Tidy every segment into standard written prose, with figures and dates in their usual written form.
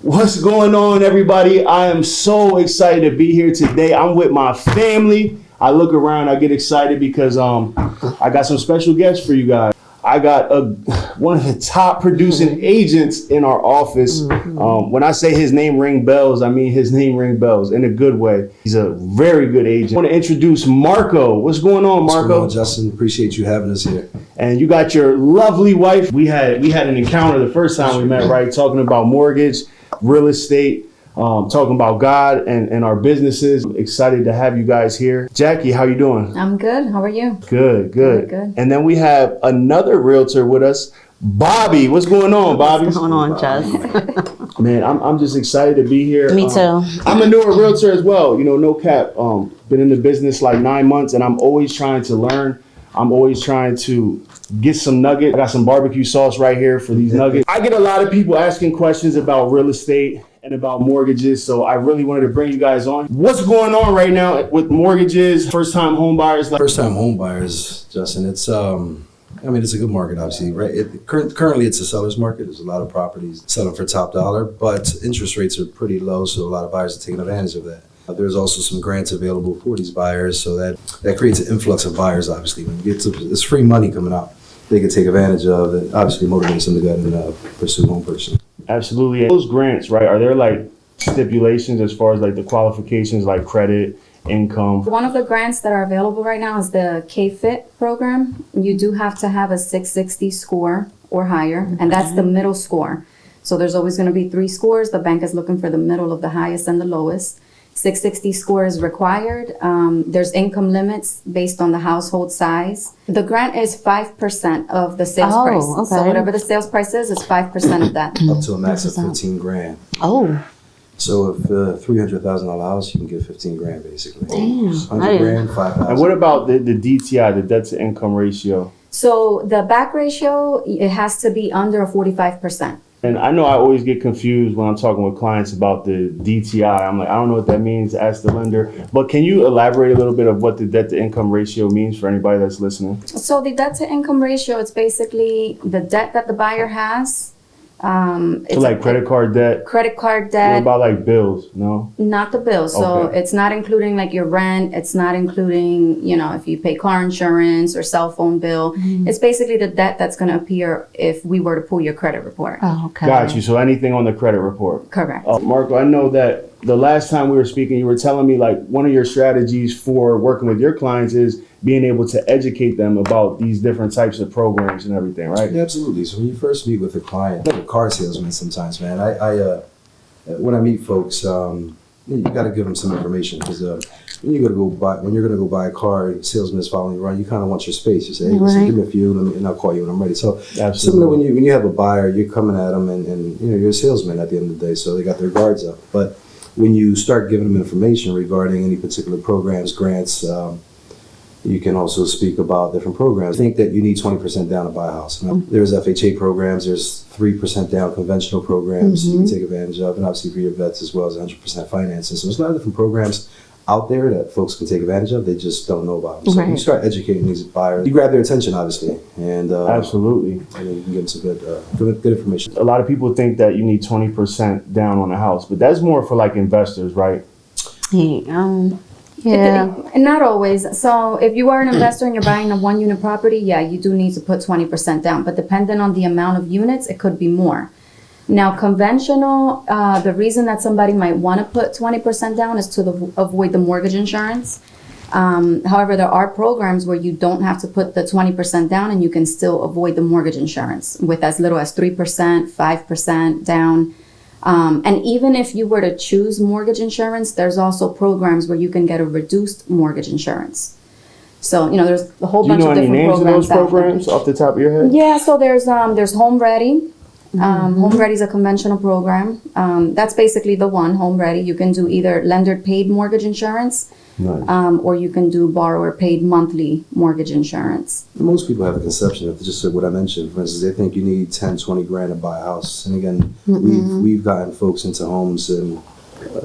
What's going on, everybody? I am so excited to be here today. I'm with my family. I look around, I get excited because I got some special guests for you guys. I got one of the top producing agents in our office. When I say his name ring bells, I mean his name ring bells in a good way. He's a very good agent. I want to introduce Marco. What's going on, Marco? What's going on, Justin? Appreciate you having us here. And you got your lovely wife. We had an encounter the first time we met, right? Talking about mortgage, real estate, talking about God and our businesses. Excited to have you guys here. Jackie, how you doing? I'm good. How are you? Good. Good. And then we have another realtor with us, Bobbie. What's going on, Bobbie? What's going on, Jess? Man, I'm just excited to be here. Me too. I'm a newer realtor as well. You know, no cap. Been in the business like 9 months, and I'm always trying to learn. I'm always trying to get some nuggets. I got some barbecue sauce right here for these nuggets. I get a lot of people asking questions about real estate and about mortgages, so I really wanted to bring you guys on. What's going on right now with mortgages, first-time home buyers? First-time home buyers, Justin, it's it's a good market, obviously, right? Currently, it's a seller's market. There's a lot of properties selling for top dollar, but interest rates are pretty low, so a lot of buyers are taking advantage of that. There's also some grants available for these buyers, so that creates an influx of buyers, obviously. When you get to this free money coming out, they can take advantage of it. Obviously motivates them to go ahead and pursue home purchase. Absolutely. And those grants, right, are there like stipulations as far as like the qualifications like credit, income? One of the grants that are available right now is the K-FIT program. You do have to have a 660 score or higher, and that's the middle score. So there's always going to be 3 scores. The bank is looking for the middle of the highest and the lowest. 660 score is required. There's income limits based on the household size. The grant is 5% of the sales price. Okay. So whatever the sales price is 5% of that. Up to a max of 15 grand. Oh. So if $300,000 house, you can get 15 grand basically. Damn. 100 grand, 5,000. And what about the DTI, the debt to income ratio? So the back ratio, it has to be under a 45%. And I know I always get confused when I'm talking with clients about the DTI. I'm like, I don't know what that means, ask the lender. But can you elaborate a little bit of what the debt to income ratio means for anybody that's listening? So the debt to income ratio, it's basically the debt that the buyer has. So like credit card debt? Credit card What debt. about like bills? No? Not the bills. So Okay. it's not including like your rent. It's not including, if you pay car insurance or cell phone bill. It's basically the debt that's going to appear if we were to pull your credit report. Oh, okay. Got you. So anything on the credit report? Correct. Marco, I know that the last time we were speaking, you were telling me like one of your strategies for working with your clients is being able to educate them about these different types of programs and everything, right? Yeah, absolutely. So when you first meet with a client, like a car salesman sometimes, man, I when I meet folks, you got to give them some information because when you're gonna go buy a car, the salesman is following you around. You kind of want your space. You say, hey, listen, give me a few, and I'll call you when I'm ready. So Absolutely. similar when you have a buyer, you're coming at them, and you're a salesman at the end of the day, so they got their guards up. But when you start giving them information regarding any particular programs, grants. You can also speak about different programs. I think that you need 20% down to buy a house. There's FHA programs, there's 3% down conventional programs you can take advantage of, and obviously for your vets as well as 100% financing. So there's a lot of different programs out there that folks can take advantage of. They just don't know about them. So when you start educating these buyers, you grab their attention, obviously. And Absolutely. And then you can give them some good information. A lot of people think that you need 20% down on a house, but that's more for like investors, right? Yeah. And not always. So if you are an investor and you're buying a 1-unit property, yeah, you do need to put 20% down. But depending on the amount of units, it could be more. Now, conventional, the reason that somebody might want to put 20% down is to avoid the mortgage insurance. However, there are programs where you don't have to put the 20% down and you can still avoid the mortgage insurance with as little as 3%, 5% down. And even if you were to choose mortgage insurance, there's also programs where you can get a reduced mortgage insurance. So, there's a whole bunch of different programs. Do you know any names of those programs off the top of your head? Yeah, so there's Home Ready. Home Ready is a conventional program. That's basically the one, Home Ready. You can do either lender paid mortgage insurance, or you can do borrower paid monthly mortgage insurance. Most people have a conception of just what I mentioned. For instance, they think you need 10, 20 grand to buy a house. And again, we've gotten folks into homes in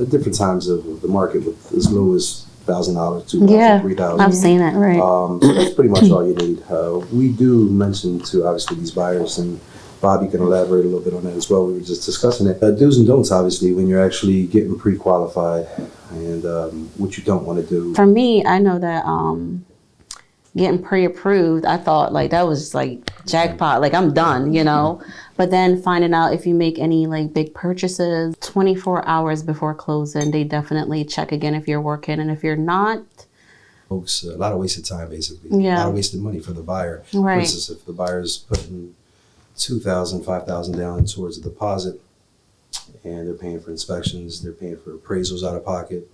different times of the market with as low as $1,000, $2,000, $3,000. I've seen it, right. So that's pretty much all you need. We do mention to obviously these buyers and Bobbie can elaborate a little bit on that as well. We were just discussing it. Do's and don'ts, obviously, when you're actually getting pre-qualified and what you don't want to do. For me, I know that getting pre-approved, I thought like that was like jackpot, like I'm done, you know. But then finding out if you make any like big purchases 24 hours before closing, they definitely check again if you're working, and if you're not. Folks, a lot of wasted time, basically. Yeah. A lot of wasted money for the buyer. Right. For instance, if the buyer's putting $2,000, $5,000 down towards a deposit, and they're paying for inspections, they're paying for appraisals out of pocket,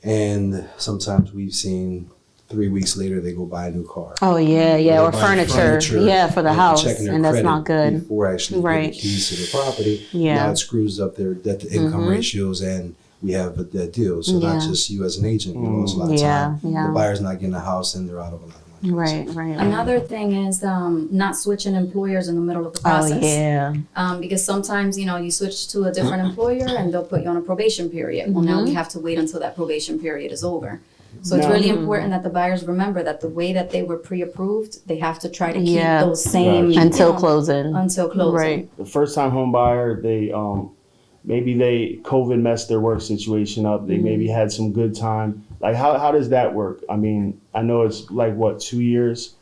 and sometimes we've seen 3 weeks later they go buy a new car. Oh yeah, or Buy furniture, yeah, for the and house, checking their and that's credit not good. before actually Right. getting the keys to the property. Yeah. Now it screws up their debt to income ratios, and we have that deal. So not Yeah. just you as an agent, you lost a lot of Yeah, time. yeah. The buyer's not getting a house, and they're out of a lot of money. Right. Another thing is not switching employers in the middle of the Oh process. yeah. Because sometimes, you switch to a different employer and they'll put you on a probation period. Well, now we have to wait until that probation period is over. So it's Now- really important that the buyers remember that the way that they were pre-approved, they have to try to keep Yeah. those same Gotcha. Until you know, closing. Until closing. Right. The first time home buyer, they maybe COVID messed their work situation up. They maybe had some good time. Like how does that work? I mean, I know it's like what, 2 years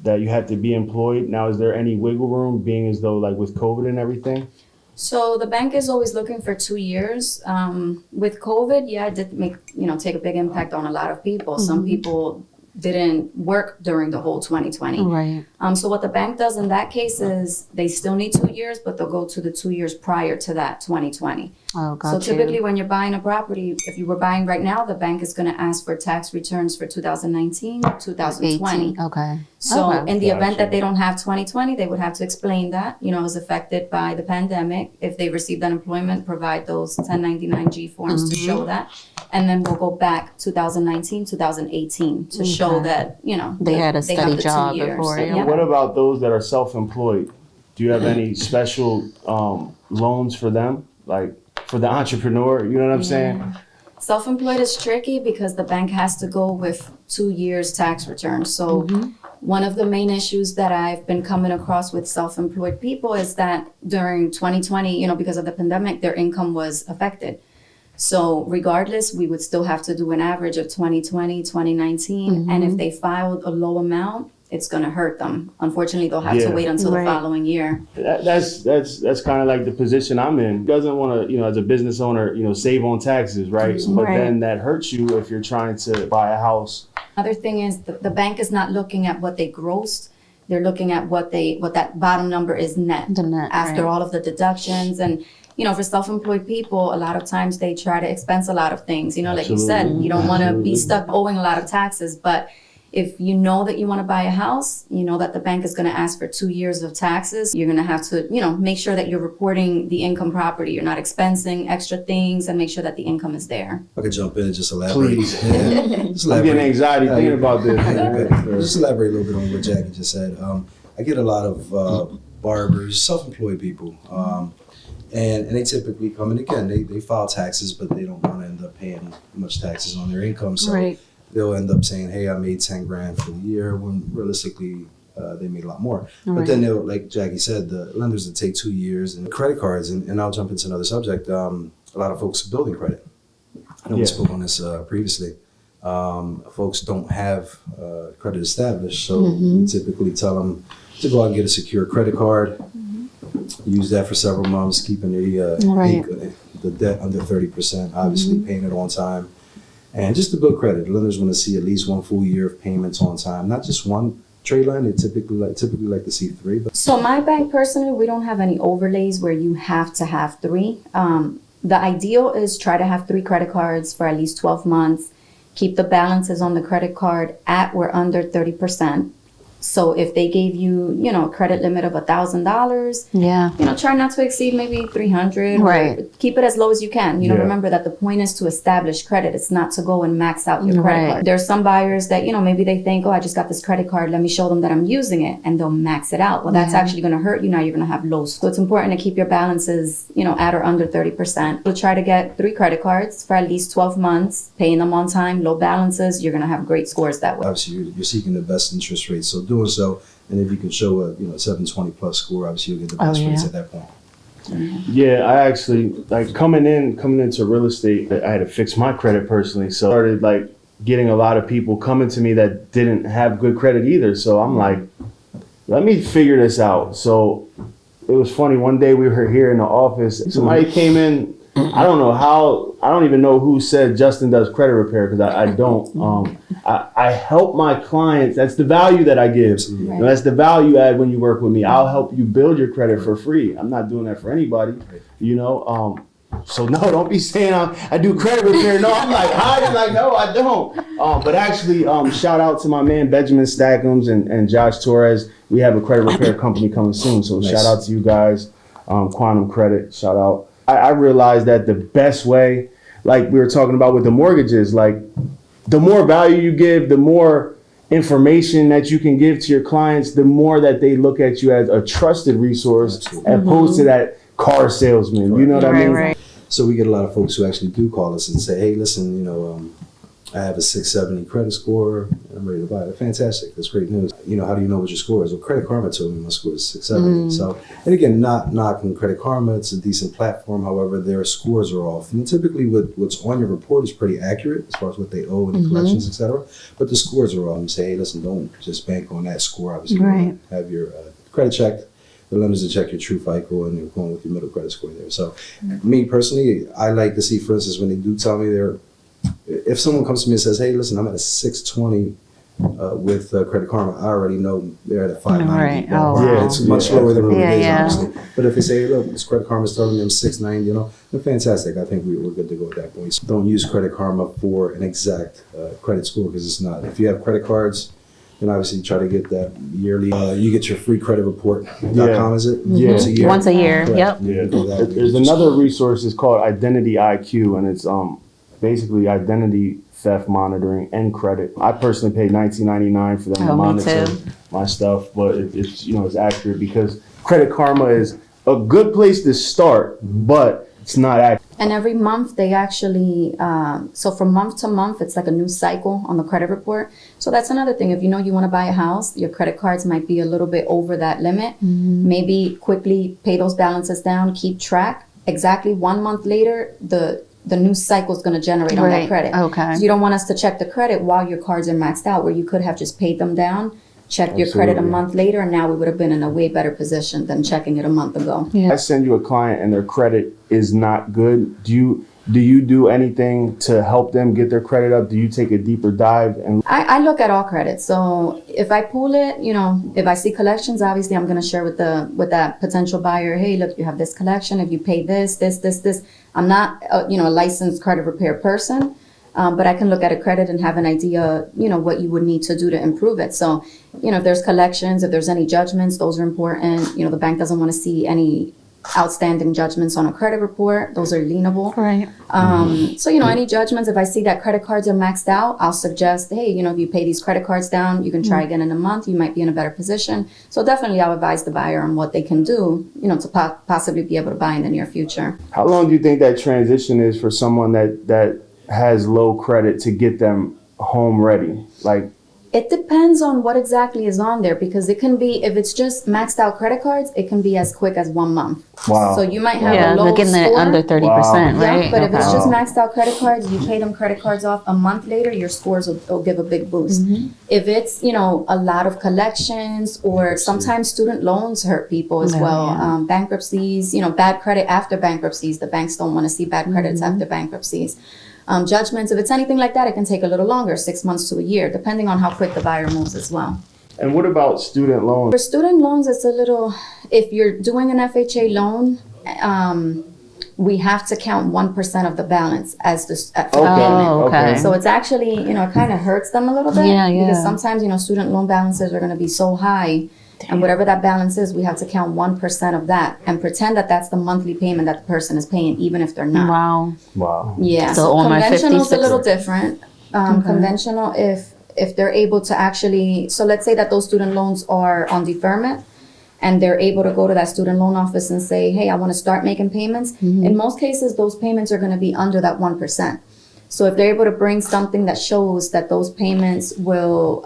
that you have to be employed. Now, is there any wiggle room, being as though like with COVID and everything? So the bank is always looking for 2 years. With COVID, yeah, it did take a big impact on a lot of people. Some people didn't work during the whole 2020. Right. So what the bank does in that case is they still need 2 years, but they'll go to the 2 years prior to that 2020. Oh, got So you. typically when you're buying a property, if you were buying right now, the bank is going to ask for tax returns for 2019, 2020. 18. Okay. So Okay. in the event Gotcha. that they don't have 2020, they would have to explain that, it was affected by the pandemic. If they received unemployment, provide those 1099-G forms to show that. And then we'll go back 2019, 2018 to show that, They had a they steady have the 2 job years. before, yeah. Yeah. What about those that are self-employed? Do you have any special loans for them? Like for the entrepreneur, you know what I'm saying? Self-employed is tricky because the bank has to go with 2 years tax returns. So one of the main issues that I've been coming across with self-employed people is that during 2020, because of the pandemic, their income was affected. So regardless, we would still have to do an average of 2020, 2019. And if they filed a low amount, it's going to hurt them. Unfortunately, they'll have Yeah. to wait until Right. the following year. That's kind of like the position I'm in. Doesn't want to, as a business owner, save on taxes, right? But Right. then that hurts you if you're trying to buy a house. Other thing is the bank is not looking at what they grossed. They're looking at what that bottom number is net The net, after right. all of the deductions. And, for self-employed people, a lot of times they try to expense a lot of things. Like you said, you don't want to be stuck owing a lot of taxes. But if you know that you want to buy a house, you know that the bank is going to ask for 2 years of taxes. You're going to have to, make sure that you're reporting the income property. You're not expensing extra things, and make sure that the income is there. I could jump in and just elaborate. Please. Yeah. Just I'm getting elaborate. anxiety thinking about this. Just elaborate a little bit on what Jackie just said. I get a lot of barbers, self-employed people, and they typically come in again. They file taxes, but they don't want to end up paying much taxes on their income. So Right. they'll end up saying, "Hey, I made 10 grand for the year," when realistically they made a lot more. But Right. then they'll, like Jackie said, the lenders will take 2 years, and credit cards. And I'll jump into another subject. A lot of folks are building credit. I know we Yeah. spoke on this previously. Folks don't have credit established, so we typically tell them to go out and get a secure credit card, use that for several months, keeping the debt under 30%, obviously paying it on time, and just to build credit. The lenders want to see at least one full year of payments on time, not just one trade line. They typically like to see 3. But So my bank personally, we don't have any overlays where you have to have 3. The ideal is try to have 3 credit cards for at least 12 months. Keep the balances on the credit card at or under 30%. So if they gave you, a credit limit of $1,000, Yeah. try not to exceed maybe 300. Right. Or keep it as low as you can. Yeah. Remember that the point is to establish credit. It's not to go and max out your credit Right. card. There's some buyers that, maybe they think, oh, I just got this credit card. Let me show them that I'm using it. And they'll max it out. Well, that's Yeah. actually going to hurt you. Now you're going to have low. So it's important to keep your balances, at or under 30%. So try to get 3 credit cards for at least 12 months, paying them on time, low balances. You're going to have great scores that way. obviously, you're seeking the best interest rate. So doing so, And if you can show a 720 plus score, obviously you'll get the best rates at that point. Yeah, I actually like coming into real estate. I had to fix my credit personally, so I started like getting a lot of people coming to me that didn't have good credit either. So I'm like, let me figure this out. So it was funny. One day we were here in the office. Somebody came in. I don't know how. I don't even know who said Justin does credit repair because I don't. I help my clients. That's the value that I give. Right. That's the value add when you work with me. I'll help you build your credit for free. I'm not doing that for anybody. So no, don't be saying I do credit repair. No, I'm like hiding. Like no, I don't. But actually, shout out to my man Benjamin Stackums and Josh Torres. We have a credit repair company coming soon. So Nice. Shout out to you guys. Quantum Credit. Shout out. I realized that the best way, like we were talking about with the mortgages, like the more value you give, the more information that you can give to your clients, the more that they look at you as a trusted resource, Absolutely. as opposed to that car salesman. You know what I mean? Right. So we get a lot of folks who actually do call us and say, hey, listen, I have a 670 credit score. I'm ready to buy it. Fantastic. That's great news. How do you know what your score is? Well, Credit Karma told me my score is 670. So, and again, not knocking Credit Karma. It's a decent platform. However, their scores are off. And typically what's on your report is pretty accurate as far as what they owe and the collections, et cetera. But the scores are off. And say, hey, listen, don't just bank on that score. Obviously, you wanna have your credit checked. The lenders to check your true FICO and you're going with your middle credit score there. So, me personally, I like to see, for instance, when they do tell me if someone comes to me and says, hey, listen, I'm at a 620 with Credit Karma, I already know they're at a 590. Right. Oh, wow. Yeah, It's much lower than what it is, Yeah. obviously. But if they say, hey, look, this Credit Karma is telling me I'm 690, then fantastic. I think we're good to go at that point. So don't use Credit Karma for an exact credit score because it's not. If you have credit cards, then obviously try to get that yearly. You get your free credit report.com, is it? Yeah. Once a year. Once a year. Correct. Yep. You can go that way. There's another resource. It's called IdentityIQ, and it's basically identity theft monitoring and credit. I personally paid $19.99 for them to Oh, me monitor too. my stuff, but it's accurate because Credit Karma is a good place to start, but it's not accurate. And every month they actually, so from month to month, it's like a new cycle on the credit report. So that's another thing. If you know you want to buy a house, your credit cards might be a little bit over that limit. Maybe quickly pay those balances down, keep track. Exactly 1 month later, the new cycle is going to generate on that Right. credit. Okay. So you don't want us to check the credit while your cards are maxed out, where you could have just paid them down, checked your credit a Absolutely. month later, and now we would have been in a way better position than checking it a month ago. I send you a client and their credit is not good. Do you do anything to help them get their credit up? Do you take a deeper dive and I look at all credits. So if I pull it, if I see collections, obviously I'm going to share with that potential buyer, hey, look, you have this collection. If you pay this. I'm not, a licensed credit repair person, but I can look at a credit and have an idea, what you would need to do to improve it. So, if there's collections, if there's any judgments, those are important. The bank doesn't want to see any outstanding judgments on a credit report. Those are lienable. Right. So, any judgments, if I see that credit cards are maxed out, I'll suggest, hey, if you pay these credit cards down, you can try again in a month. You might be in a better position. So definitely I'll advise the buyer on what they can do, to possibly be able to buy in the near future. how long do you think that transition is for someone that has low credit to get them home ready? Like, It depends on what exactly is on there, because it can be, if it's just maxed out credit cards, it can be as quick as 1 month. wow. So you might have Yeah, a low they're getting it score. under 30%, Yeah, right? but if it's Okay. just maxed out credit cards, you pay them credit cards off a month later, your scores will give a big boost. If it's, a lot of collections, or sometimes student loans hurt people as Yeah, well. yeah. Bankruptcies, bad credit after bankruptcies. The banks don't want to see bad credits after bankruptcies. Judgments, if it's anything like that, it can take a little longer, 6 months to a year, depending on how quick the buyer moves as well. And what about student loans? For student loans, it's a little, if you're doing an FHA loan, we have to count 1% of the balance as the Okay. Oh, okay. So it's actually, it kind of hurts them a little bit. Yeah, yeah. Because sometimes, student loan balances are going to be so high. And whatever that balance is, we have to count 1% of that and pretend that that's the monthly payment that the person is paying, even if they're not. Wow. Wow. Yeah, So so on my conventional is a 56 little different. Conventional, if they're able to actually, so let's say that those student loans are on deferment, and they're able to go to that student loan office and say, hey, I want to start making payments. In most cases, those payments are going to be under that 1%. So if they're able to bring something that shows that those payments will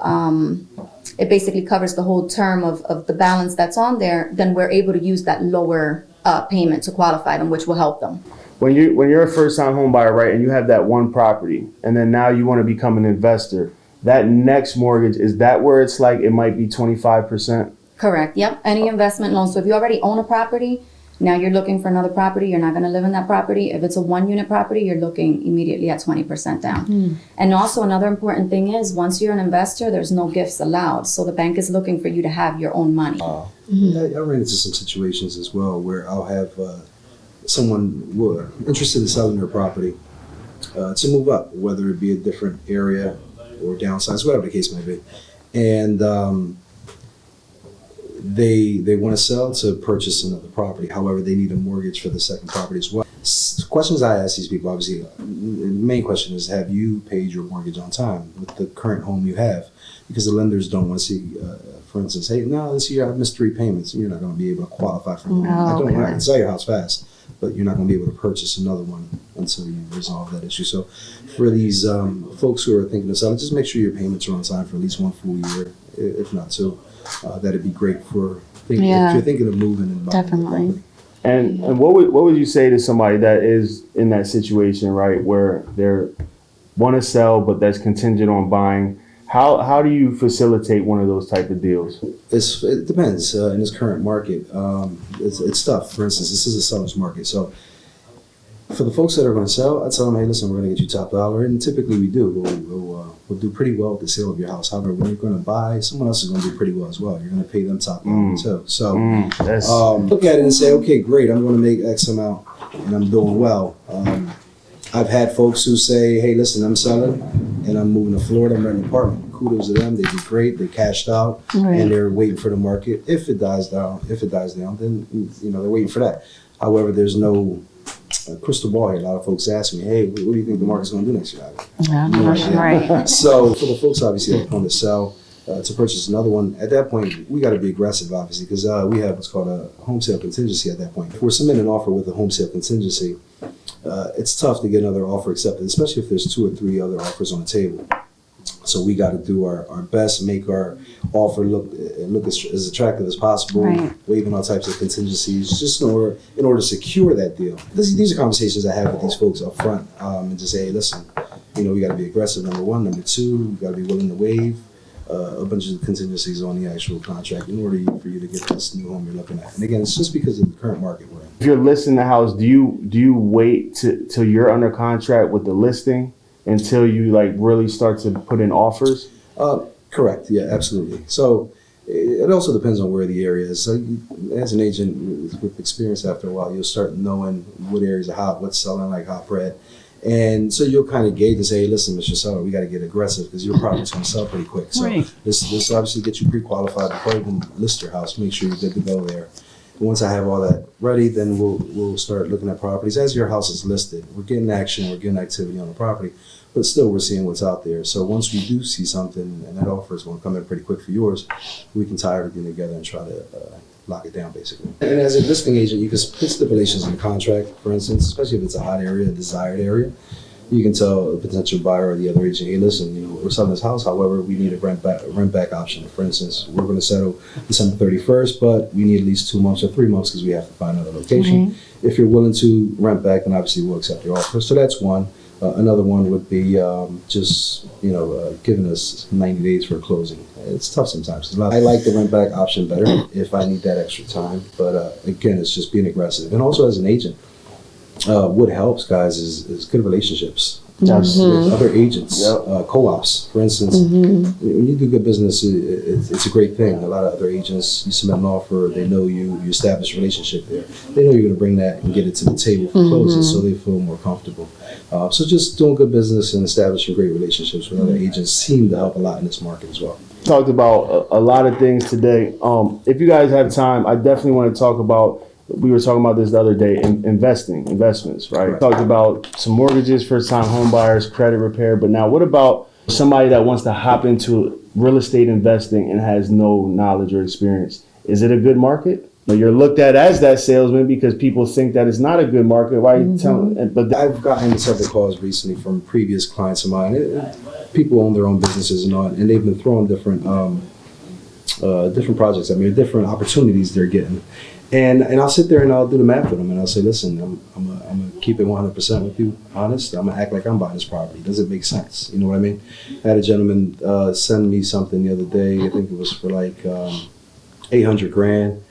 it basically covers the whole term of the balance that's on there, then we're able to use that lower payment to qualify them, which will help them. When you're a first-time home buyer, right, and you have that one property, and then now you want to become an investor, that next mortgage, is that where it's like it might be 25%? Correct. Yep. Any investment loan. So if you already own a property, now you're looking for another property, you're not going to live in that property. If it's a 1-unit property, you're looking immediately at 20% down. And also another important thing is once you're an investor, there's no gifts allowed. So the bank is looking for you to have your own money. I ran into some situations as well where I'll have someone interested in selling their property to move up, whether it be a different area or downsize, whatever the case may be. And they want to sell to purchase another property. However, they need a mortgage for the second property as well. Questions I ask these people, obviously, the main question is, have you paid your mortgage on time with the current home you have? Because the lenders don't want to see, for instance, hey, no, this year I've missed 3 payments. You're not going to be able to qualify for one. I can sell your house fast, but you're not going to be able to purchase another one until you resolve that issue. So for these folks who are thinking of selling, just make sure your payments are on time for at least 1 full year, if not 2. That'd be great if you're thinking of moving and buying. Definitely. And what would you say to somebody that is in that situation, right, where they want to sell but that's contingent on buying? How do you facilitate one of those type of deals? It depends. In this current market, it's tough. For instance, this is a seller's market, so for the folks that are going to sell, I tell them, hey, listen, we're going to get you top dollar, and typically we do. We'll do pretty well with the sale of your house. However, when you're going to buy, someone else is going to do pretty well as well. You're going to pay them top dollar too. So look at it and say, okay, great, I'm going to make X amount, and I'm doing well. I've had folks who say, hey, listen, I'm selling, and I'm moving to Florida. I'm renting an apartment. Kudos to them. They did great. They cashed out, and they're waiting for the market. If it dies down, then they're waiting for that. However, there's no crystal ball here. A lot of folks ask me, hey, what do you think the market's going to do next year? Right. So for the folks, obviously, that want to sell, to purchase another one, at that point, we got to be aggressive, obviously, because we have what's called a home sale contingency at that point. If we're submitting an offer with a home sale contingency, it's tough to get another offer accepted, especially if there's 2 or 3 other offers on the table. So we got to do our best, make our offer look as attractive as possible, waiving all types of contingencies, just in order to secure that deal. These are conversations I have with these folks up front, and just say, hey, listen, we got to be aggressive, number 1. Number 2, we got to be willing to waive a bunch of contingencies on the actual contract in order for you to get this new home you're looking at. And again, it's just because of the current market we're in. If you're listing the house, do you wait till you're under contract with the listing until you really start to put in offers? Correct. Yeah, absolutely. So it also depends on where the area is. So as an agent with experience, after a while, you'll start knowing what areas are hot, what's selling like hot bread. And so you'll kind of gauge and say, hey, listen, Mr. Seller, we got to get aggressive because your property's going to sell pretty quick. So this obviously gets you pre-qualified before you even list your house. Make sure you're good to go there. And once I have all that ready, then we'll start looking at properties. As your house is listed, we're getting action, we're getting activity on the property, but still we're seeing what's out there. So once we do see something and that offer is going to come in pretty quick for yours, we can tie everything together and try to lock it down, basically. And as a listing agent, you can put stipulations in the contract, for instance, especially if it's a hot area, a desired area. You can tell a potential buyer or the other agent, hey, listen, we're selling this house. However, we need a rent back option. For instance, we're going to settle December 31st, but we need at least 2 months or 3 months because we have to find another location. If you're willing to rent back, then obviously we'll accept your offer. So that's one. Another one would be giving us 90 days for closing. It's tough sometimes. I like the rent back option better if I need that extra time. But again, it's just being aggressive. And also as an agent, what helps, guys, is good relationships with other agents, co-ops, for instance. When you do good business, it's a great thing. A lot of other agents, you submit an offer, they know you establish a relationship there. They know you're going to bring that and get it to the table for closing, so they feel more comfortable. So just doing good business and establishing great relationships with other agents seem to help a lot in this market as well. Talked about a lot of things today. If you guys have time, I definitely want to talk about, we were talking about this the other day, investments, right? Talked about some mortgages, first-time home buyers, credit repair, but now what about somebody that wants to hop into real estate investing and has no knowledge or experience? Is it a good market? You're looked at as that salesman because people think that it's not a good market. Why are you telling? But I've gotten several calls recently from previous clients of mine. People own their own businesses and they've been throwing different different projects. I mean, different opportunities they're getting. And I'll sit there and I'll do the math with them and I'll say, listen, I'm gonna keep it 100% with you, honest. I'm gonna act like I'm buying this property. Does it make sense? You know what I mean? I had a gentleman send me something the other day. I think it was for like 800 grand.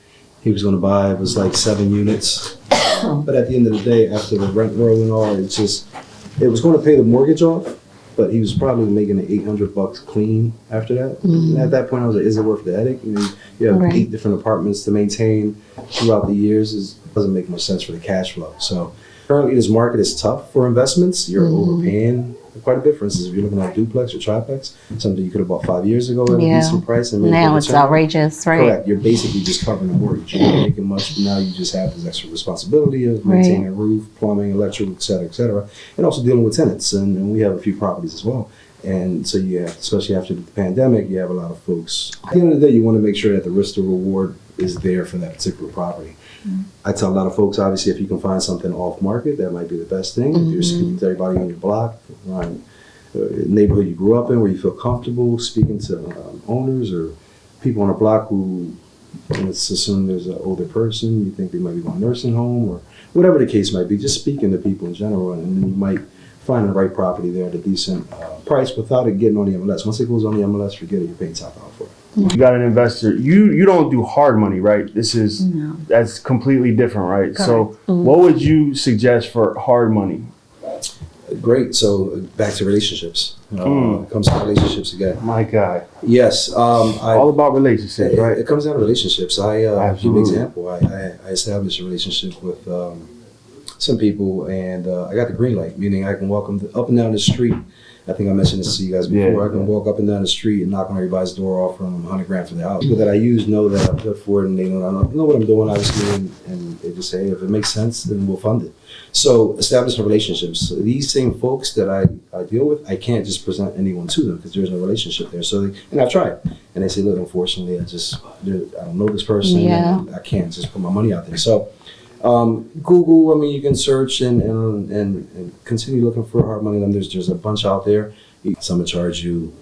He was gonna buy, it was like 7 units. But at the end of the day, after the rent roll and all, it was gonna pay the mortgage off, but he was probably making the $800 clean after that. And at that point, I was like, is it worth the headache? You know, you have 8 different apartments to maintain throughout the years. It doesn't make much sense for the cash flow. So currently, this market is tough for investments. You're overpaying quite a bit. For instance, if you're looking at a duplex or triplex, something you could have bought 5 years ago at a decent price. And now it's outrageous, right? Correct. You're basically just covering the mortgage. You're not making much, but now you just have this extra responsibility of maintaining a roof, plumbing, electrical, et cetera, and also dealing with tenants. And we have a few properties as well. And so you have, especially after the pandemic, you have a lot of folks. At the end of the day, you want to make sure that the risk to reward is there for that particular property. I tell a lot of folks, obviously, if you can find something off market, that might be the best thing. If you're speaking to everybody on your block, around neighborhood you grew up in, where you feel comfortable speaking to owners or people on a block who, let's assume there's an older person, you think they might be going to a nursing home or whatever the case might be, just speaking to people in general, and then you might find the right property there at a decent price without it getting on the MLS. Once it goes on the MLS, forget it, you're paying top dollar for it. You got an investor. You don't do hard money, right? That's completely different, right? Correct. So what would you suggest for hard money? Great. So back to relationships. It comes to relationships again. My God. Yes. All about relationships, right? It comes down to relationships. I'll give you an example. I established a relationship with some people, and I got the green light, meaning I can walk them up and down the street. I think I mentioned this to you guys before. I can walk up and down the street and knock on everybody's door, offering them 100 grand for the house. People that I use know that I'm good for it, and they know what I'm doing, obviously, and they just say, hey, if it makes sense, then we'll fund it. So establishing relationships. These same folks that I deal with, I can't just present anyone to them because there's no relationship there. So and I've tried, and they say, look, unfortunately, I don't know this person, and I can't just put my money out there. So Google, I mean, you can search and continue looking for hard money lenders. There's a bunch out there. Some will charge you,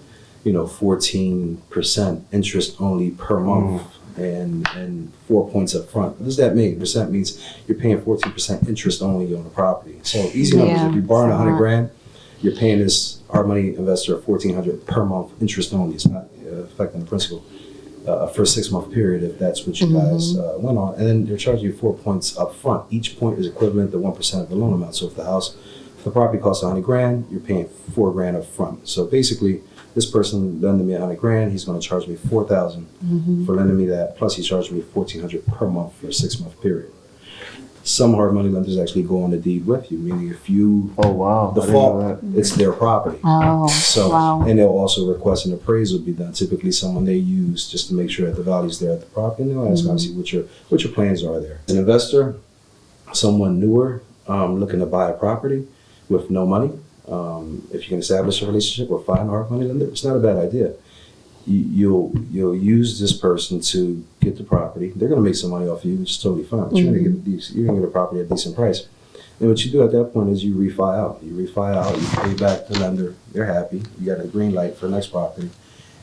14% interest only per month and 4 points up front. What does that mean? Percent means you're paying 14% interest only on the property. So easy numbers. If you're borrowing 100 grand, you're paying this hard money investor $1,400 per month interest only. It's not affecting the principal. For a 6-month period, if that's what you guys went on. And then they're charging you 4 points up front. Each point is equivalent to 1% of the loan amount. So if the property costs 100 grand, you're paying 4 grand up front. So basically, this person lending me 100 grand, he's going to charge me 4,000 for lending me that. Plus, he charged me 1,400 per month for a 6-month period. Some hard money lenders actually go on the deed with you, meaning if you default, it's their property. And they'll also request an appraisal be done. Typically, someone they use just to make sure that the value's there at the property. And they'll ask obviously what your plans are there. An investor, someone newer, looking to buy a property with no money. If you can establish a relationship or find a hard money lender, it's not a bad idea. You'll use this person to get the property. They're going to make some money off of you, which is totally fine. But you're going to get a property at a decent price. And what you do at that point is you refi out. You pay back the lender. They're happy. You got a green light for the next property,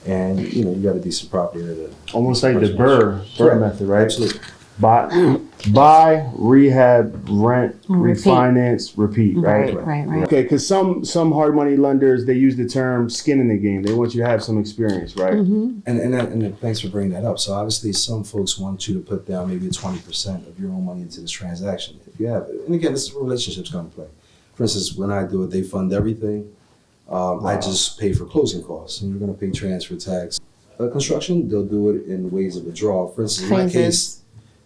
and you got a decent property there. Almost like the Burr method, right? Absolutely. Buy, rehab, rent, refinance, repeat, right? Right. Okay, because some hard money lenders, they use the term skin in the game. They want you to have some experience, right? And thanks for bringing that up. So obviously some folks want you to put down maybe 20% of your own money into this transaction. If you have it. And again, this is where relationships come into play. For instance, when I do it, they fund everything. I just pay for closing costs, and you're going to pay transfer tax. Construction, they'll do it in ways of withdrawal. For instance, in my case,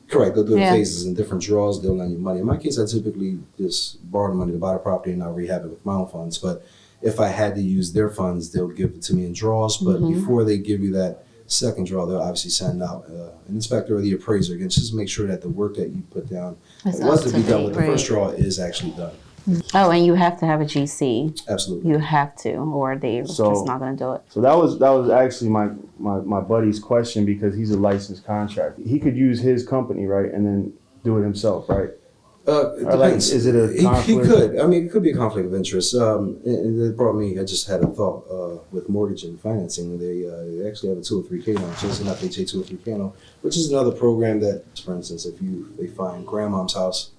correct, they'll do it in phases in different draws. They'll lend you money. In my case, I typically just borrow the money to buy the property and I'll rehab it with my own funds. But if I had to use their funds, they'll give it to me in draws. But before they give you that second draw, they'll obviously send out an inspector or the appraiser again, just to make sure that the work that you put down, was to be done with the first draw, is actually done. Oh, and you have to have a GC. Absolutely. You have to, or they're just not going to do it. So that was actually my buddy's question, because he's a licensed contractor. He could use his company, right, and then do it himself, right? It Or, like, depends. is it a He conflict? could. I mean, it could be a conflict of interest. And it brought me. I just had a thought with mortgage and financing. They actually have a 203K loan, so it's an FHA 203K loan, which is another program that, for instance, if they find grandmom's house,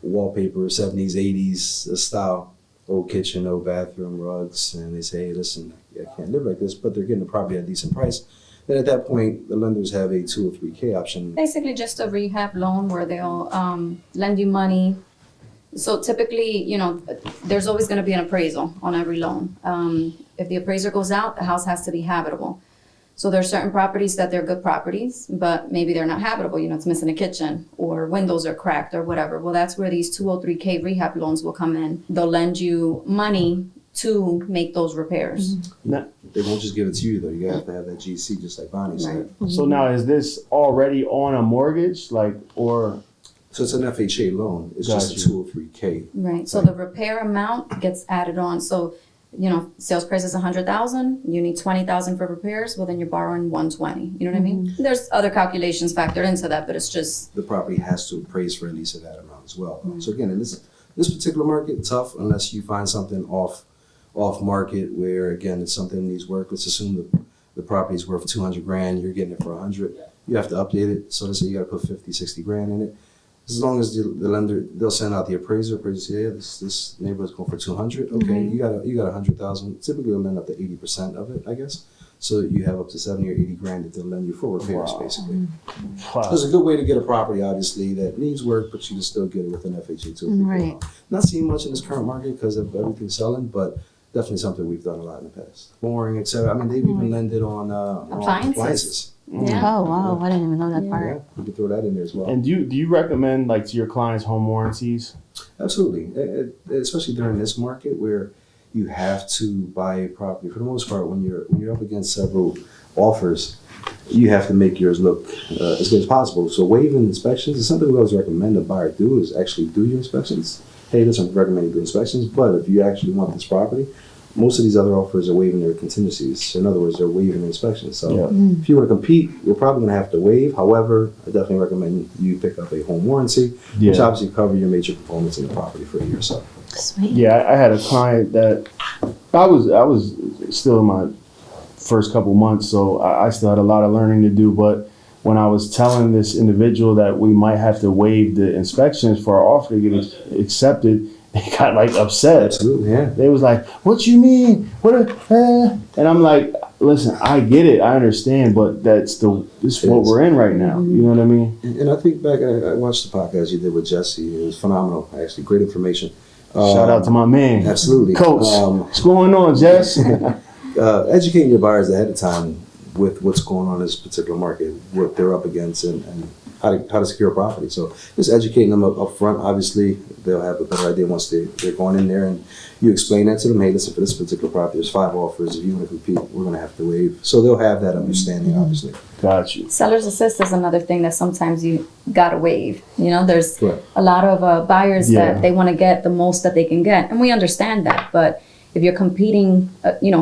wallpaper, 70s, 80s style, old kitchen, no bathroom, rugs, and they say, hey, listen, I can't live like this, but they're getting the property at a decent price. Then at that point, the lenders have a 203K option. Basically just a rehab loan where they'll lend you money. So typically, there's always gonna be an appraisal on every loan. If the appraiser goes out, the house has to be habitable. So there's certain properties that they're good properties, but maybe they're not habitable, it's missing a kitchen or windows are cracked or whatever. Well, that's where these 203K rehab loans will come in. They'll lend you money to make those repairs. They won't just give it to you, though. You have to have that GC, just like Bonnie said. So now, is this already on a mortgage, or? So it's an FHA loan. It's just a 203K. Right, so the repair amount gets added on. So, sales price is 100,000, you need 20,000 for repairs, well, then you're borrowing 120, you know what I mean? There's other calculations factored into that, but it's just. The property has to appraise for at least that amount as well. So again, in this particular market, tough unless you find something off market where, again, it's something that needs work. Let's assume the property's worth 200 grand, you're getting it for 100. You have to update it. So let's say you got to put 50, 60 grand in it. As long as the lender, they'll send out the appraiser say, yeah, this neighborhood's going for 200. Okay, you got 100,000. Typically, they'll lend up to 80% of it, I guess. So you have up to 70 or 80 grand that they'll lend you for repairs, basically. Wow. So it's a good way to get a property, obviously, that needs work, but you can still get it with an FHA too. Right. Not seeing much in this current market because of everything selling, but definitely something we've done a lot in the past. Flooring, etc. I mean, they've even lended on appliances. Yeah. Oh wow, I didn't even know that part. Yeah, you can throw that in there as well. And do you recommend, like, to your clients, home warranties? Absolutely, especially during this market where you have to buy a property. For the most part, when you're up against several offers, you have to make yours look as good as possible. So waiving inspections is something we always recommend a buyer do, is actually do your inspections. Hey, listen, I recommend you do inspections, but if you actually want this property, most of these other offers are waiving their contingencies. In other words, they're waiving inspections. So if you want to compete, you're probably going to have to waive. However, I definitely recommend you pick up a home warranty, which obviously cover your major components in the property for a year or so. Sweet. Yeah, I had a client that I was still in my first couple months, so I still had a lot of learning to do. But when I was telling this individual that we might have to waive the inspections for our offer to get accepted, they got like upset. Absolutely, yeah. They was like, "What you mean? And I'm like, "Listen, I get it, I understand, but this is what we're in right now." You know what I mean? And I think back, I watched the podcast you did with Jesse. It was phenomenal, actually. Great information. Shout out to my man, Absolutely, Coach. What's going on, Jess? Educating your buyers ahead of time with what's going on in this particular market, what they're up against, and how to secure a property. So just educating them up front. Obviously, they'll have a better idea once they're going in there, and you explain that to them. Hey, listen, for this particular property, there's 5 offers. If you want to compete, we're going to have to waive. So they'll have that understanding, obviously. Got you. Seller's assist is another thing that sometimes you gotta waive. There's Correct. a lot of buyers Yeah. that they want to get the most that they can get, and we understand that. But if you're competing,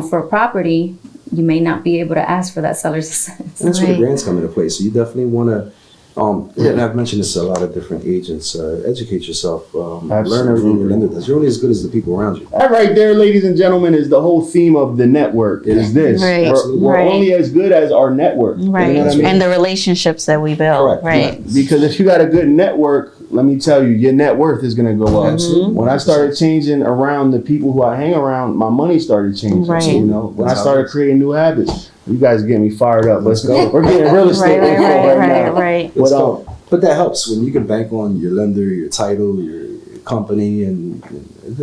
for a property, you may not be able to ask for that seller's assist. And that's where the Right. grants come into play. So you definitely want to, and I've mentioned this to a lot of different agents, educate yourself, learn everything your lender does. You're only as good as the people around you. That right there, ladies and gentlemen, is the whole theme of the network. Is this? Right. We're Right. only as good as our network. Right. You know what I mean? And the relationships that we build. Correct. Right. Because if you got a good network, let me tell you, your net worth is gonna go up. Absolutely. When I started changing around the people who I hang around, my money started changing. Right. So, when I That's how started it is. creating new habits, you guys get me fired up. Let's go. We're getting real estate Right. info Right. now. Right. Let's But, go. But that helps when you can bank on your lender, your title, your company, and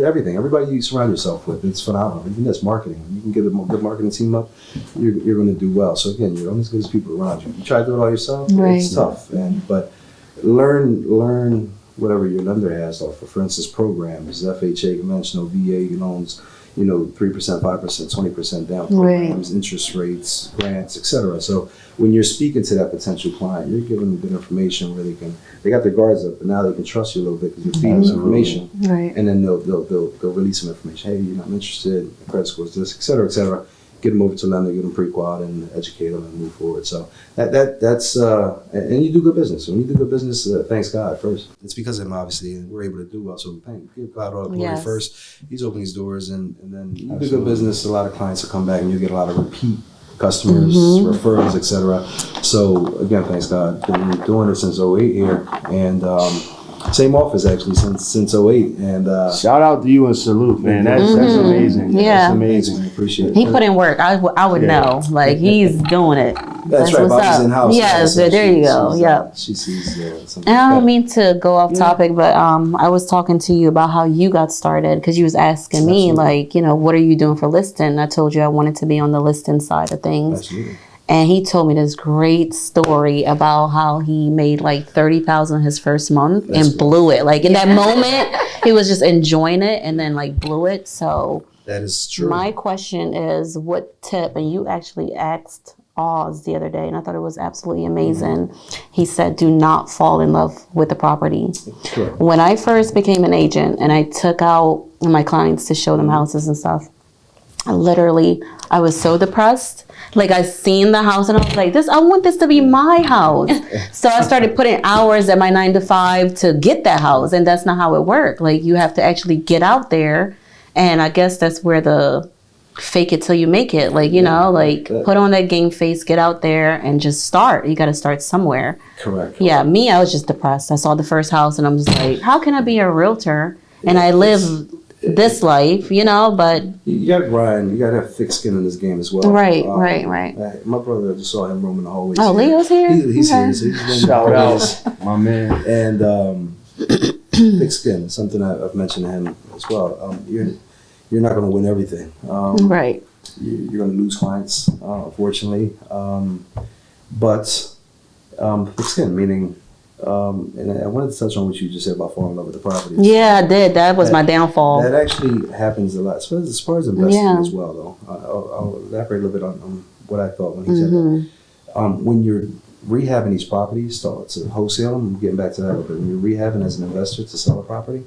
everything. Everybody you surround yourself with, it's phenomenal. Even that's marketing. You can get a good marketing team up, you're going to do well. So again, you're only as good as people around you. You try to do it all yourself, Right. it's tough. But learn whatever your lender has offer. For instance, programs, FHA, conventional, VA loans, 3%, 5%, 20% down programs, interest rates, grants, etc. So when you're speaking to that potential client, you're giving them good information where they got their guards up, but now they can trust you a little bit because you're feeding them information, Right. and then they'll release some information. Hey, I'm interested. My credit score is this, etc., etc. get them over to lender, get them pre-quad, and educate them and move forward. So that's and you do good business. When you do good business, thanks God first. It's because of him, obviously, and we're able to do well. So give God all the glory first. He's opened these doors, and then you do good business. A lot of clients will come back, and you get a lot of repeat customers, referrals, etc. So again, thanks God. Been doing it since '08 here, and same office actually since '08. And shout out to you and salute, man. That's amazing. Yeah, that's amazing. I appreciate it. He put in work. I would know. Like he's doing it. That's right. What's up. In-house. Yes, So there you go. Yep. She sees something. And I don't mean to go off topic, but I was talking to you about how you got started because you was asking me like, what are you doing for listing? I told you I wanted to be on the listing side of things. Absolutely. And he told me this great story about how he made like $30,000 his first month and blew it. Like in that moment, he was just enjoying it and then like blew it. So that is true. My question is, what tip? And you actually asked Oz the other day, and I thought it was absolutely amazing. He said, "Do not fall in love with the property." Sure. When I first became an agent, and I took out my clients to show them houses and stuff, I was so depressed. Like I seen the house and I was like, I want this to be my house. So I started putting hours at my 9 to 5 to get that house. And that's not how it worked. Like you have to actually get out there. And I guess that's where the fake it till you make it. Like, put on that game face, get out there and just start. You got to start somewhere. Correct. Yeah. Me, I was just depressed. I saw the first house and I'm just like, how can I be a realtor? And I live this life, but you gotta grind. You gotta have thick skin in this game as well. Right. My brother, I just saw him roaming the hallways. Oh, Leo's here. He's Okay. here. So he's Shout out, my man. And thick skin is something I've mentioned to him as well. You're not going to win everything. Right. You're going to lose clients, unfortunately. But thick skin, meaning. And I wanted to touch on what you just said about falling in love with the property. Yeah, I did. That was my downfall. That actually happens a lot, as far as investing as well, though. I'll elaborate a little bit on what I thought when he said that. When you're rehabbing these properties to wholesale them, I'm getting back to that a little bit. When you're rehabbing as an investor to sell a property,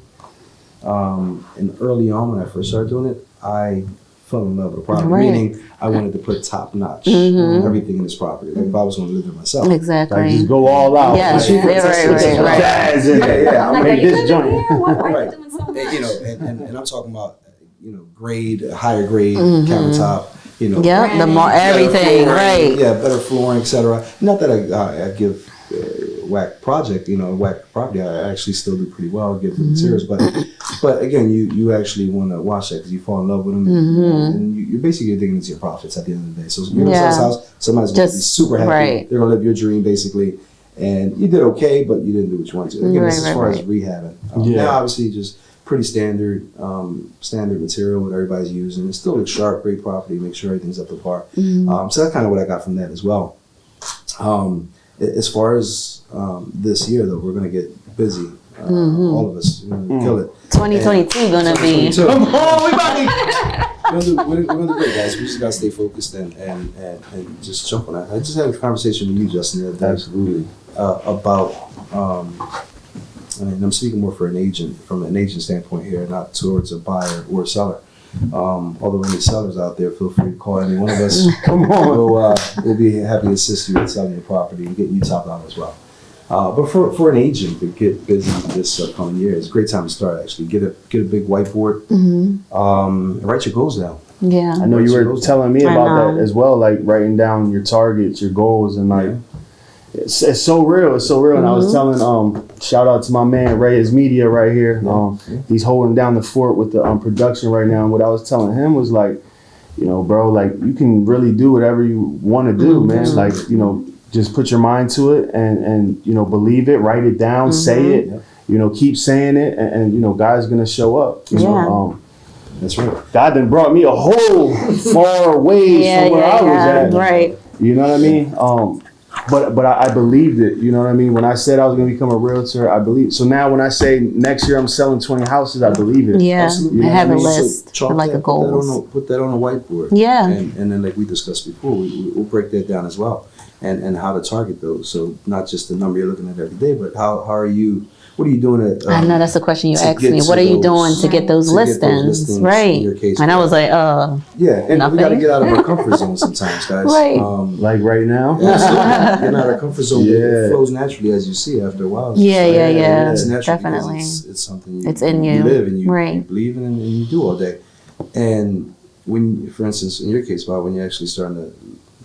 and early on when I first started doing it, I fell in love with the property, meaning I wanted to put top notch on everything in this property. Like if I was going to live there myself, exactly. Like just go all out. Yes, right. Jazz in it. Yeah. I'll make this joint. Right. And I'm talking about higher grade countertop. Yep, the more everything, right? Yeah, better flooring, etc. Not that I give whack project, whack property. I actually still do pretty well, give the materials, but again, you actually want to watch that because you fall in love with them, and you're basically digging into your profits at the end of the day. So you're gonna sell this house, somebody's gonna be super happy. Right. They're gonna live your dream basically, and you did okay, but you didn't do what you wanted to. Again, this is as far as rehabbing. Now, obviously, just pretty standard material what everybody's using. It still looks sharp, great property, make sure everything's up to par. So that's kind of what I got from that as well. As far as this year, though, we're going to get busy. All of us, we're going to kill it. 2022 going to be. Come on, we about to. We're going to do great, guys. We just got to stay focused and just jump on that. I just had a conversation with you, Justin, the other day. Absolutely. About, and I'm speaking more for an agent, from an agent standpoint here, not towards a buyer or a seller. Although any sellers out there, feel free to call any one of us. Come on. We'll be happy to assist you in selling your property and getting you top dollar as well. But for an agent to get busy this upcoming year, it's a great time to start. Actually, get a big whiteboard, and write your goals down. Yeah, I know you were telling me about that as well, like writing down your targets, your goals, and like it's so real. It's so real. And I was telling, shout out to my man Reyes Media right here. He's holding down the fort with the production right now. And what I was telling him was like, bro, like you can really do whatever you want to do, man. Like, just put your mind to it and believe it, write it down, say it, keep saying it, and God's gonna show up. You know, that's right. God done brought me a whole far ways from where I was at. Right. You know what I mean? But I believed it. You know what I mean? When I said I was gonna become a realtor, I believed. So now when I say next year I'm selling 20 houses, I believe it. Yeah. Absolutely. I have a So list for like a goals. Put that on a whiteboard. Yeah. And then like we discussed before, we'll break that down as well. And how to target those. So not just the number you're looking at every day, but what what are you doing at? I know that's the question you to asked get me. to What are you those- doing to get those to get those listings? listings in Right. your case And I was like, Yeah, and we got to Nothing. get out of our comfort zone sometimes, guys. Right. Like right now. Absolutely. Getting out of our comfort zone, Yeah. it flows naturally as you see after a while. Yeah, It's natural definitely. because it's something It's in you. live and you Right. believe in and you do all day. And when, for instance, in your case, Bob, when you're actually starting to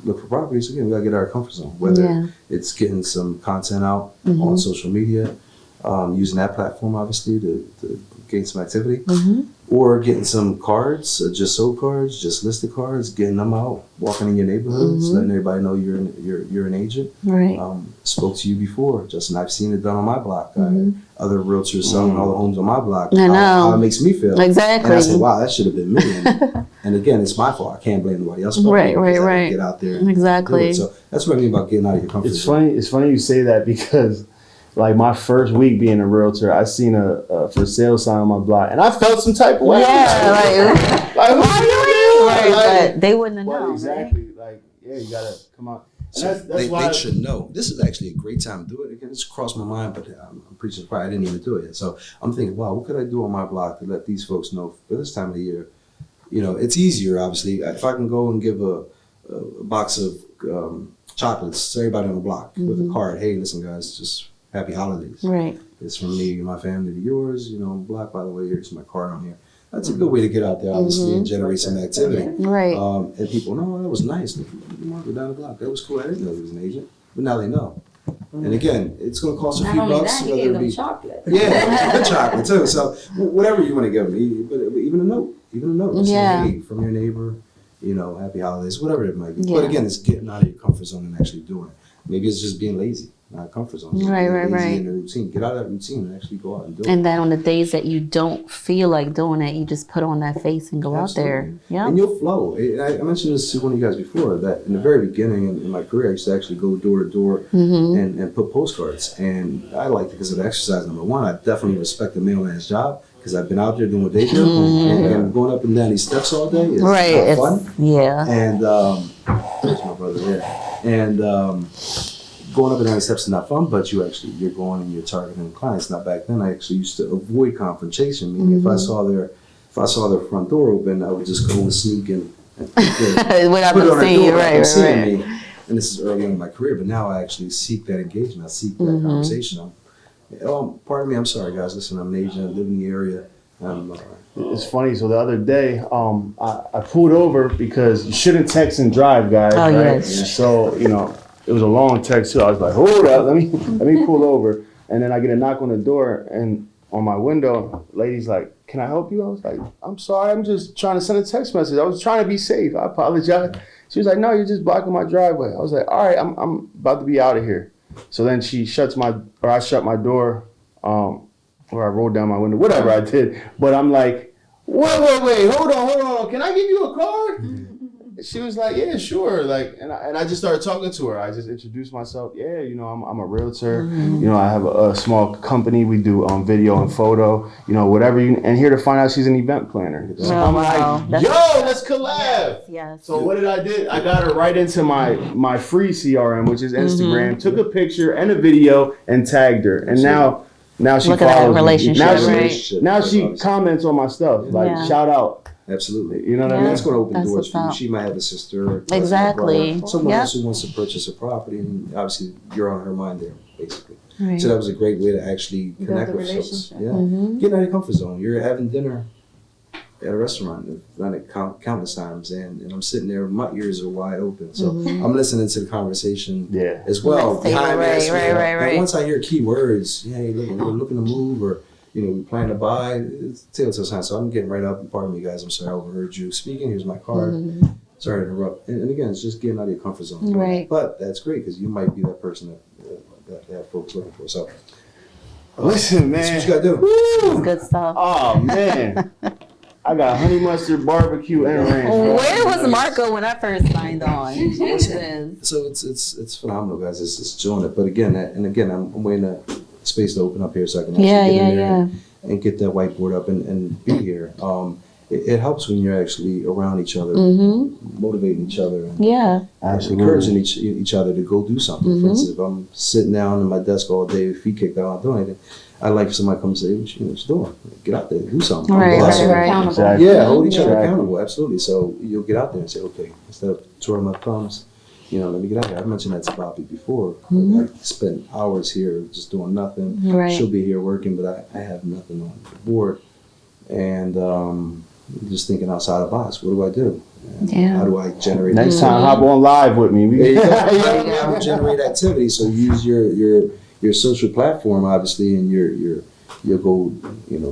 look for properties, again, we got to get out of our comfort zone. Whether Yeah. it's getting some content out Mm-hmm. on social media, using that platform obviously to gain some activity, Mm-hmm. or getting some cards, just sold cards, just listed cards, getting them out, walking in your neighborhoods, Mm-hmm. letting everybody know you're an agent. right. Spoke to you before, Justin. I've seen it done on my block. Other realtors selling all the homes on my block. I know. How it makes me feel. Exactly. And I said, wow, that should have been me. And again, it's my fault. I can't blame nobody else. But Right, me because I didn't right. Get out there. And Exactly. do it. So that's what I mean about getting out of your comfort It's zone. funny. It's funny you say that because, like, my first week being a realtor, I seen a for sale sign on my block, and I felt some type of way. Yeah, like who Right, like, but they wouldn't have well, known, right? exactly. Like, yeah, you gotta come out. And So that's why they should know. This is actually a great time to do it. Again, it's crossed my mind, but I'm pretty surprised I didn't even do it yet. So I'm thinking, wow, what could I do on my block to let these folks know for this time of the year? You know, it's easier, obviously. If I can go and give a box of chocolates to everybody on the block with a card, hey, listen, guys, just happy holidays. Right. It's from me and my family to yours. You know, block, by the way, here's my card on here. That's a good way to get out there, obviously, and generate some activity. Right. And people, no, that was nice. Marco down the block. That was cool. I didn't know he was an agent. But now they know. And again, it's going to cost a Not few only bucks. that, you Whether gave it them be chocolate. yeah, good chocolate too. So whatever you want to give them, but even a note, saying, Yeah. hey, from your neighbor, you know, happy holidays, whatever it might be. Yeah. But again, it's getting out of your comfort zone and actually doing it. Maybe it's just being lazy, not comfort zone. Just Right, being right, lazy right. in the routine. Get out of that routine and actually go out and do it. And then on the days that you don't feel like doing it, you just put on that face and go out there. Absolutely. Yeah. And you'll flow. I mentioned this to one of you guys before, that in the very beginning in my career, I used to actually go door to door and put postcards. And I liked it because of the exercise, number one. I definitely respect the mailman's job because I've been out there doing what they do. And going up and down these steps all day is Right. not fun. Yeah. And there's my brother there. And going up and down the steps is not fun, but you're going and you're targeting clients. Now back then, I actually used to avoid confrontation. Meaning, if I saw their front door open, I would just go and sneak and Without put it them on their seeing door, you. without them Right, seeing right. me. And this is early on in my career, but now I actually seek that engagement. I seek that conversation. Pardon me, I'm sorry, guys. Listen, I'm an agent. I live in the area. it's funny. So the other day, I pulled over because you shouldn't text and drive, guys. Oh, right? yes. So it was a long text too. I was like, hold up, let me pull over, and then I get a knock on the door, and on my window, lady's like, can I help you? I was like, I'm sorry, I'm just trying to send a text message. I was trying to be safe. I apologize. She was like, no, you're just blocking my driveway. I was like, all right, I'm about to be out of here. So then I shut my door, or I rolled down my window, whatever I did. But I'm like, wait, hold on. Can I give you a card? She was like, yeah, sure. Like, and I just started talking to her. I just introduced myself. Yeah, I'm a realtor. I have a small company. We do video and photo. Whatever and here to find out she's an event planner. So Oh, I'm wow. like, yo, let's collab. Yes. So what did I do? I got her right into my free CRM, which is Instagram. Took a picture and a video and tagged her, and now she Look at that follows me. relationship, right? Now she comments on my stuff, like Yeah. shout out. Absolutely. You know what I And mean? that's going to open That's doors what's for you. up. She might have a sister, or cousin, or Exactly. brother, someone Yep. else who wants to purchase a property, and obviously you're on her mind there, basically. Right. So that was a great way to actually Build connect a with folks. relationship. Yeah, getting out of your comfort zone. You're having dinner at a restaurant. I've done it countless times, and I'm sitting there, my ears are wide open, so I'm listening to the conversation Yeah. as well. Next table, behind me, right, as well. right, right. And once I hear key words, hey, look, we're looking to move, or we plan to buy. It's telltale sign. So I'm getting right up. Pardon me, guys. I'm sorry, I overheard you speaking. Here's my card. Sorry to interrupt. And again, it's just getting out of your comfort zone. Right. But that's great because you might be that person that folks looking for. So Listen, that's man. what you got to do. It's good stuff. Oh man, I got honey mustard, barbecue, and ranch. bro. Where was Marco when I first signed on? Jesus. So it's phenomenal, guys. It's doing it. But again, I'm waiting a space to open up here so I can actually get in there and get that whiteboard up and be here. It helps when you're actually around each other, motivating each other, and Yeah. Absolutely. encouraging each other to go do something. For instance, if I'm sitting down at my desk all day, feet kicked out, I'm not doing anything. I like for somebody to come and say, what you doing? Get out there, do something. Right, Go out there. Accountable. Exactly. Yeah, hold each other Exactly. accountable, absolutely. So you'll get out there and say, okay, instead of twirling my thumbs, let me get out here. I mentioned that to Bobbie before. Like, I spent hours here just doing nothing. Right. She'll be here working, but I have nothing on the board. And just thinking outside the box. What do I do? And Yeah. how do I generate Next time, hop on live with me. There you go. How do you generate activity? So use your social platform, obviously, and you'll go,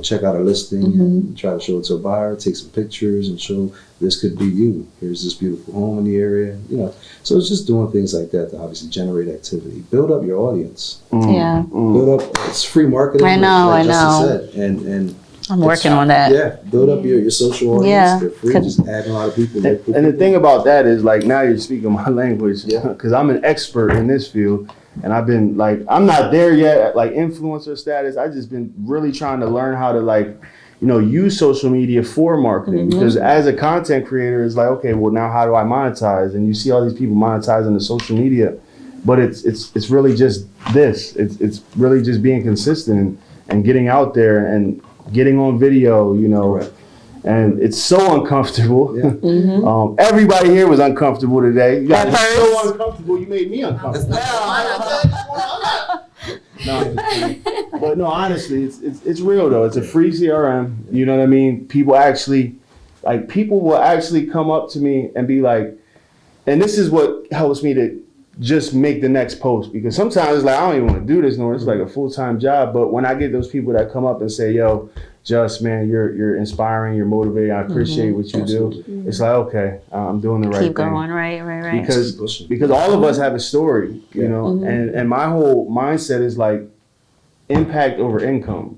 check out a listing and try to show it to a buyer, take some pictures and show this could be you. Here's this beautiful home in the area, So it's just doing things like that to obviously generate activity. Build up your audience. Yeah. Build up, it's free marketing. I know, like I know. Justin said. And I'm working on that. yeah, build up your social audience. Yeah. They're free, just adding a lot of people. And the thing about that is, like, now you're speaking my language, Yeah. because I'm an expert in this field, and I've been, like, I'm not there yet at, like, influencer status. I've just been really trying to learn how to, like, use social media for marketing, because as a content creator, it's like, okay, well, now how do I monetize? And you see all these people monetizing the social media, but it's really just this. It's really just being consistent and getting out there and getting on video, Correct. and it's so uncomfortable. Yeah. Everybody here was uncomfortable today. You guys At are so first. uncomfortable, you made me uncomfortable. But no, honestly, it's real though. It's a free CRM. You know what I mean? People will actually come up to me and be like, and this is what helps me to just make the next post, because sometimes it's like, I don't even want to do this no more. It's like a full-time job. But when I get those people that come up and say, yo, Just, man, you're inspiring, you're motivating, I appreciate what you do. It's like, okay, I'm doing the right thing. Keep going, right. Because all of us have a story, and my whole mindset is like impact over income,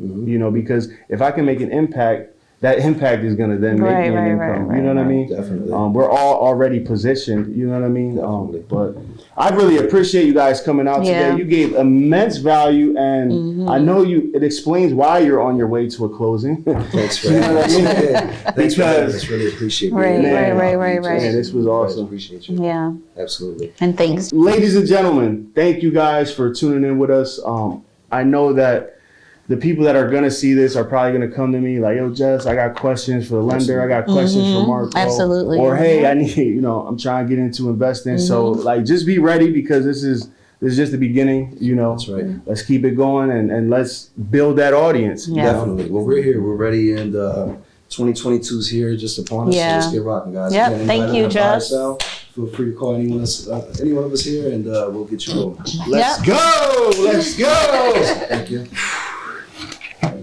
because if I can make an impact, that impact is going to then make me an income. You know what I mean? Definitely. We're all already positioned. You know what I mean? Definitely. But I really appreciate you guys coming out Yeah. today. You gave immense value, and I know it explains why you're on your way to a closing. Thanks for You know what I mean? Thanks for having us. Really appreciate Right, it. right. Yeah, this was awesome. Appreciate you. Yeah. Absolutely. And thanks. Ladies and gentlemen, thank you guys for tuning in with us. I know that the people that are gonna see this are probably gonna come to me like, yo, Jess, I got questions for the lender. I got questions for Marco. Absolutely. Or hey, I need, I'm trying to get into investing. So like, just be ready, because this is just the beginning. That's right. Let's keep it going and let's build that audience. Yeah. Definitely. Well, we're here. We're ready, and 2022 is here just upon us. Yeah. So let's get rocking, guys. Yep. Again, Thank anybody you, that buy or Jess. sell, feel free to call any one of us here, and we'll get you going. Let's go. Let's go. Thank you.